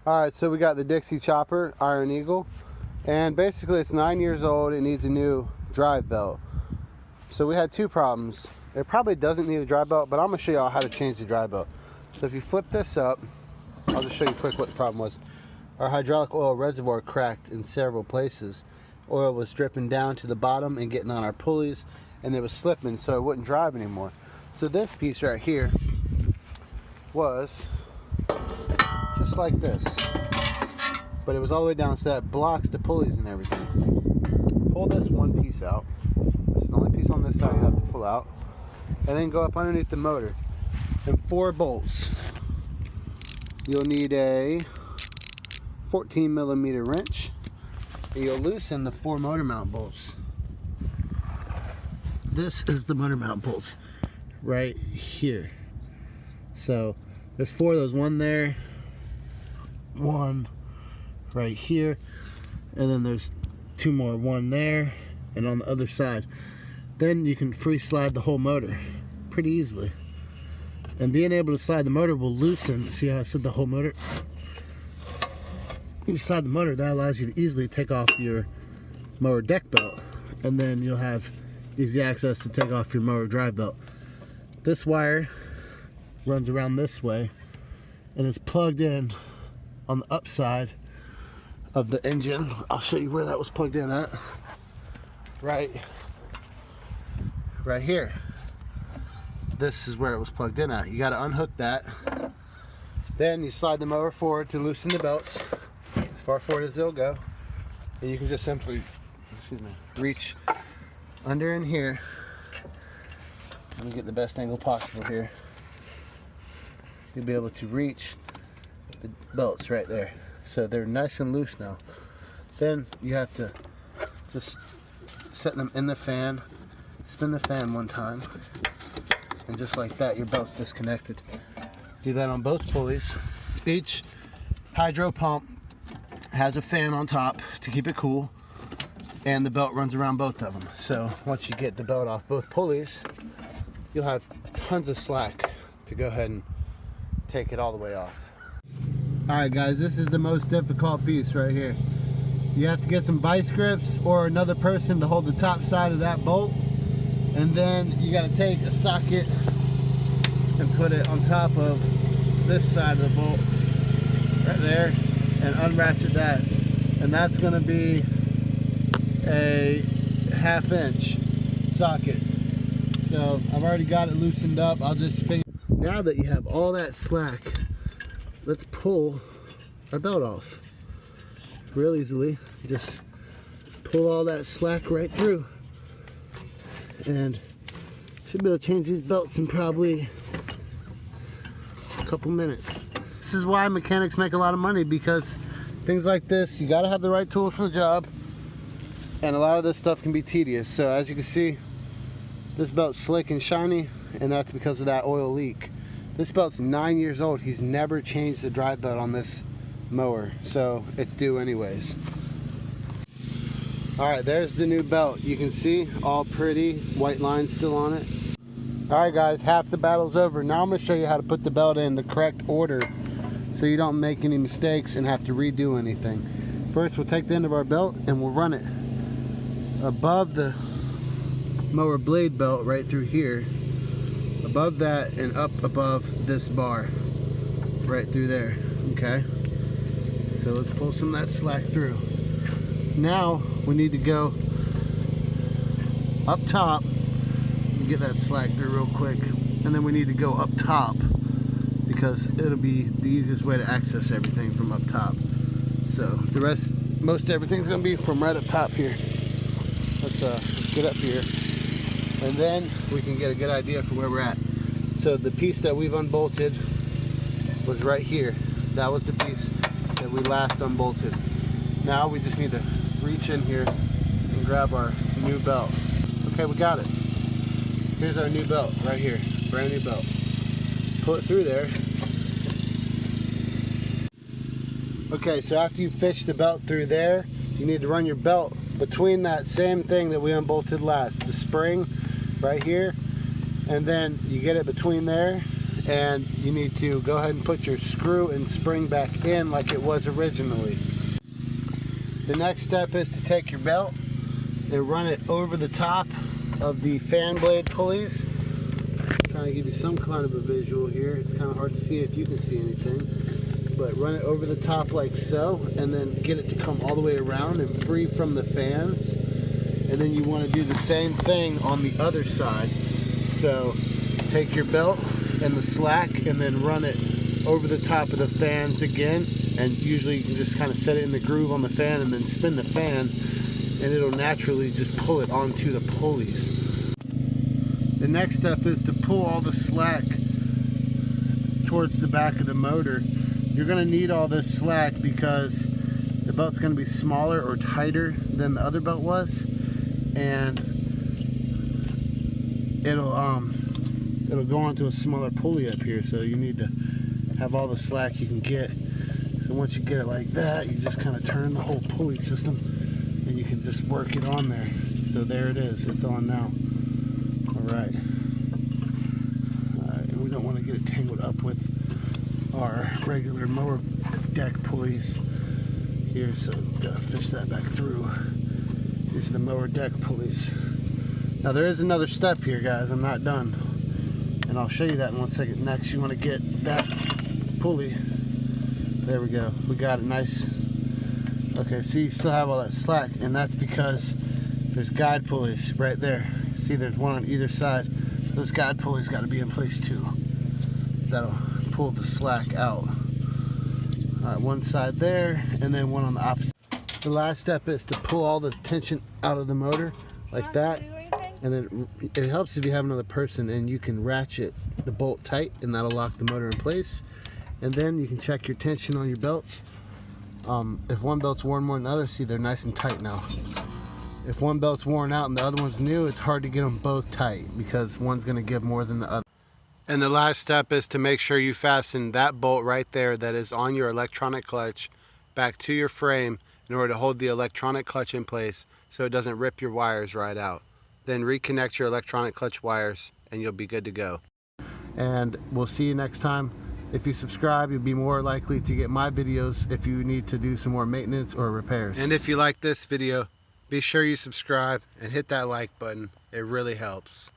Alright, so we got the Dixie Chopper, Iron Eagle, and basically it's 9 years old. It needs a new drive belt. So we had two problems. It probably doesn't need a drive belt, but I'm going to show you all how to change the drive belt. So if you flip this up, I'll just show you quick what the problem was. Our hydraulic oil reservoir cracked in several places. Oil was dripping down to the bottom and getting on our pulleys, and it was slipping, so it wouldn't drive anymore. So this piece right here was just like this, but it was all the way down, so that blocks the pulleys and everything. Pull this one piece out. This is the only piece on this side you have to pull out, and then go up underneath the motor. And 4 bolts. You'll need a 14 millimeter wrench, and you'll loosen the 4 motor mount bolts. This is the motor mount bolts right here. So there's 4 of those, one there, one right here, and then there's 2 more, one there and on the other side. Then you can free slide the whole motor pretty easily. And being able to slide the motor will loosen, see how I said the whole motor? You slide the motor, that allows you to easily take off your mower deck belt, and then you'll have easy access to take off your mower drive belt. This wire runs around this way, and it's plugged in on the upside of the engine. I'll show you where that was plugged in at. Right here. This is where it was plugged in at. You got to unhook that. Then you slide the mower forward to loosen the belts, as far forward as they'll go. And you can just simply, reach under in here. Let me get the best angle possible here. You'll be able to reach the belts right there. So they're nice and loose now. Then you have to just set them in the fan, spin the fan one time, and just like that, your belt's disconnected. Do that on both pulleys. Each hydro pump has a fan on top to keep it cool, and the belt runs around both of them. So once you get the belt off both pulleys, you'll have tons of slack to go ahead and take it all the way off. Alright guys, this is the most difficult piece right here. You have to get some vice grips or another person to hold the top side of that bolt, and then you got to take a socket and put it on top of this side of the bolt right there and unratchet that, and that's going to be a 1/2 inch socket. So I've already got it loosened up. I'll just figure. Now that you have all that slack, let's pull our belt off real easily. Just pull all that slack right through, and should be able to change these belts in probably a couple minutes. This is why mechanics make a lot of money, because things like this, you got to have the right tools for the job, and a lot of this stuff can be tedious. So as you can see, this belt's slick and shiny, and that's because of that oil leak. This belt's 9 years old. He's never changed the drive belt on this mower, so it's due anyways. Alright, there's the new belt. You can see all pretty, white lines still on it. Alright guys, half the battle's over. Now I'm going to show you how to put the belt in the correct order so you don't make any mistakes and have to redo anything. First, we'll take the end of our belt and we'll run it above the mower blade belt right through here, above that, and up above this bar right through there. Okay, so let's pull some of that slack through. Now we need to go up top and get that slack through real quick, and then we need to go up top because it'll be the easiest way to access everything from up top. So the rest, most everything's gonna be from right up top here. Let's get up here, and then we can get a good idea for where we're at. So the piece that we've unbolted was right here. That was the piece that we last unbolted. Now we just need to reach in here and grab our new belt. Okay, we got it. Here's our new belt right here, brand new belt. Pull it through there. Okay, so after you fish the belt through there, you need to run your belt between that same thing that we unbolted last, the spring right here, and then you get it between there, and you need to go ahead and put your screw and spring back in like it was originally. The next step is to take your belt and run it over the top of the fan blade pulleys. I'm trying to give you some kind of a visual here. It's kind of hard to see if you can see anything, but run it over the top like so, and then get it to come all the way around and free from the fans. And then you want to do the same thing on the other side. So take your belt and the slack and then run it over the top of the fans again, and usually you can just kind of set it in the groove on the fan and then spin the fan, and it'll naturally just pull it onto the pulleys. The next step is to pull all the slack towards the back of the motor. You're going to need all this slack because the belt's going to be smaller or tighter than the other belt was, and it'll go onto a smaller pulley up here, so you need to have all the slack you can get. So once you get it like that, you just kind of turn the whole pulley system and you can just work it on there. So there it is, it's on now. Alright, and we don't want to get it tangled up with our regular mower deck pulleys here, so gotta fish that back through. These are the mower deck pulleys. Now there is another step here, guys. I'm not done, and I'll show you that in 1 second. Next, you want to get that pulley. There we go. We got it nice. Okay, see, you still have all that slack, and that's because there's guide pulleys right there. See, there's one on either side. Those guide pulleys got to be in place too. That'll pull the slack out. All right, one side there, and then one on the opposite. The last step is to pull all the tension out of the motor like that, and then it helps if you have another person and you can ratchet the bolt tight, and that'll lock the motor in place. And then you can check your tension on your belts. If one belt's worn more than the other, see, they're nice and tight now. If one belt's worn out and the other one's new, it's hard to get them both tight because one's going to give more than the other. And the last step is to make sure you fasten that bolt right there that is on your electronic clutch back to your frame in order to hold the electronic clutch in place so it doesn't rip your wires right out. Then reconnect your electronic clutch wires and you'll be good to go. And we'll see you next time. If you subscribe, you'll be more likely to get my videos if you need to do some more maintenance or repairs. And if you like this video, be sure you subscribe and hit that like button. It really helps.